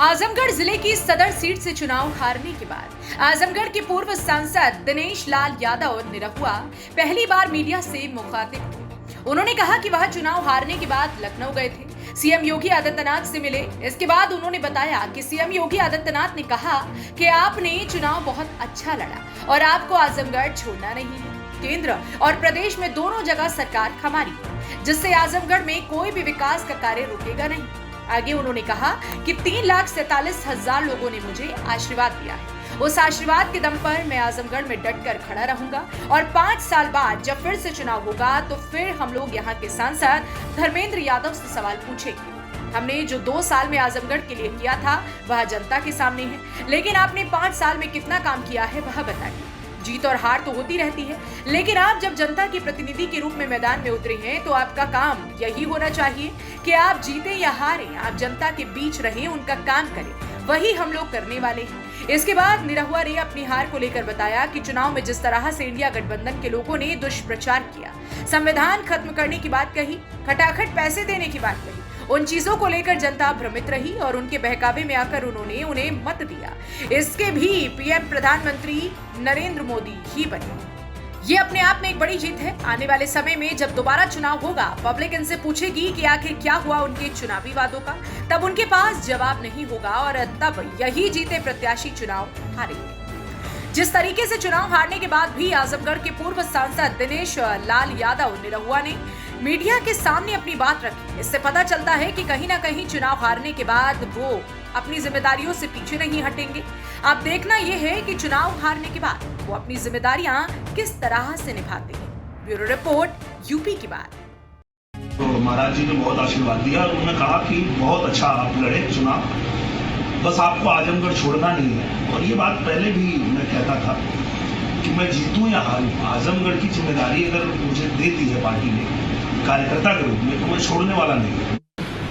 आजमगढ़ जिले की सदर सीट से चुनाव हारने के बाद आजमगढ़ के पूर्व सांसद दिनेश लाल यादव निरहुआ पहली बार मीडिया से मुखातिब हुए। उन्होंने कहा कि वह चुनाव हारने के बाद लखनऊ गए थे, सीएम योगी आदित्यनाथ से मिले। इसके बाद उन्होंने बताया कि सीएम योगी आदित्यनाथ ने कहा कि आपने चुनाव बहुत अच्छा लड़ा और आपको आजमगढ़ छोड़ना नहीं है। केंद्र और प्रदेश में दोनों जगह सरकार हमारी है, जिससे आजमगढ़ में कोई भी विकास का कार्य रुकेगा नहीं। आगे उन्होंने कहा कि 3,47,000 लोगों ने मुझे आशीर्वाद दिया है। उस आशीर्वाद के दम पर मैं आजमगढ़ में डटकर खड़ा रहूंगा और 5 साल बाद जब फिर से चुनाव होगा तो फिर हम लोग यहाँ के सांसद धर्मेंद्र यादव से सवाल पूछेंगे। हमने जो 2 साल में आजमगढ़ के लिए किया था वह जनता के सामने है, लेकिन आपने 5 साल में कितना काम किया है वह बताइए। जीत और हार तो होती रहती है, लेकिन आप जब जनता के प्रतिनिधि के रूप में मैदान में उतरे हैं तो आपका काम यही होना चाहिए कि आप जीते या हारे, आप जनता के बीच रहें, उनका काम करें। वही हम लोग करने वाले हैं। इसके बाद निरहुआ ने अपनी हार को लेकर बताया कि चुनाव में जिस तरह से इंडिया गठबंधन के लोगों ने दुष्प्रचार किया, संविधान खत्म करने की बात कही, खटाखट पैसे देने की बात कही, उन चीजों को लेकर जनता भ्रमित रही और उनके बहकावे में आकर उन्होंने उन्हें मत दिया। इसके भी पीएम प्रधानमंत्री नरेंद्र मोदी ही बने। ये अपने आप में एक बड़ी जीत है। आने वाले समय में जब दोबारा चुनाव होगा, पब्लिक इनसे पूछेगी कि आखिर क्या हुआ उनके चुनावी वादों का, तब उनके पास जवाब नहीं होगा और तब यही जीते प्रत्याशी चुनाव हारेंगे। जिस तरीके से चुनाव हारने के बाद भी आजमगढ़ के पूर्व सांसद दिनेश लाल यादव निरहुआ ने मीडिया के सामने अपनी बात रखी, इससे पता चलता है कि कहीं ना कहीं चुनाव हारने के बाद वो अपनी जिम्मेदारियों से पीछे नहीं हटेंगे। अब देखना यह है कि चुनाव हारने के बाद वो अपनी जिम्मेदारियां किस तरह से निभाते हैं। ब्यूरो रिपोर्ट, यूपी की बात। तो महाराज जी ने बहुत आशीर्वाद दिया और उन्होंने कहा कि बहुत अच्छा आप लड़े चुनाव, बस आपको आजमगढ़ छोड़ना नहीं है। और ये बात पहले भी मैं कहता था कि मैं जीतूं या हारूं, आजमगढ़ की जिम्मेदारी अगर मुझे दे दी है पार्टी ने कार्यकर्ता के रूप में तो मैं छोड़ने वाला नहीं है।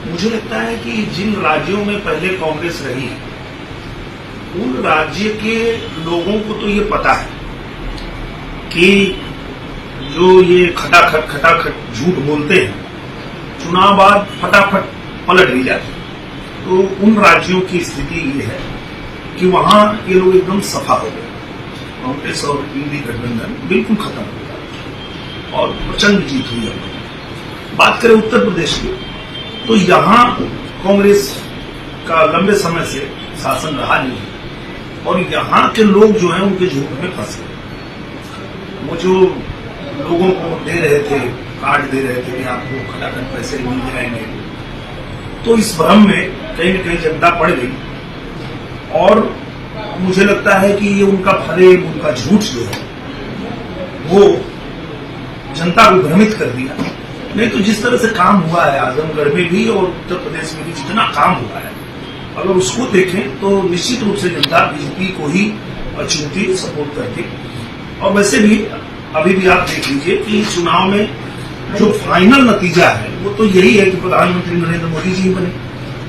मुझे लगता है कि जिन राज्यों में पहले कांग्रेस रही उन राज्य के लोगों को तो ये पता है कि जो ये खटाखट झूठ बोलते हैं, चुनाव बाद फटाफट पलट भी जाते हैं। तो उन राज्यों की स्थिति ये है कि वहां ये लोग एकदम सफा हो गए, कांग्रेस और इंडी गठबंधन बिल्कुल खत्म हो गया और प्रचंड जीत हुई है। बात करें उत्तर प्रदेश की, तो यहां कांग्रेस का लंबे समय से शासन रहा नहीं और यहां के लोग जो हैं उनके झूठ में फंस गए। वो जो लोगों को दे रहे थे, कार्ड दे रहे थे कि आपको खटाखट पैसे मिल जाएंगे, तो इस भ्रम में कहीं न कहीं जनता पड़ गई और मुझे लगता है कि ये उनका फरेब, उनका झूठ जो है वो जनता को भ्रमित कर दिया। नहीं तो जिस तरह से काम हुआ है आजमगढ़ में भी और उत्तर प्रदेश में भी जितना काम हुआ है, अगर उसको देखें तो निश्चित रूप से जनता बीजेपी को ही चुनती, सपोर्ट करती। और वैसे भी अभी भी आप देख लीजिए कि चुनाव में जो फाइनल नतीजा है वो तो यही है कि प्रधानमंत्री नरेंद्र मोदी जी बने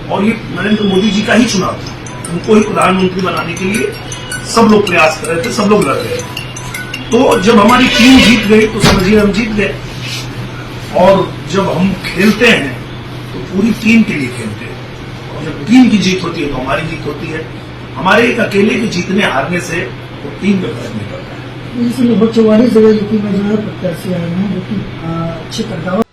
और ये नरेंद्र मोदी जी का ही चुनाव था। उनको ही प्रधानमंत्री बनाने के लिए सब लोग प्रयास कर रहे थे, सब लोग लड़ रहे थे। तो जब हमारी टीम जीत गई तो समझिए हम जीत गए। और जब हम खेलते हैं तो पूरी टीम के लिए खेलते हैं और जब टीम की जीत होती है तो हमारी जीत होती है। हमारे एक अकेले के जीतने हारने से वो टीम में फर्क नहीं पड़ता है। लगभग 44 जगह यूपी में जो है प्रत्याशी आए हैं जो कि अच्छे प्रत्याशी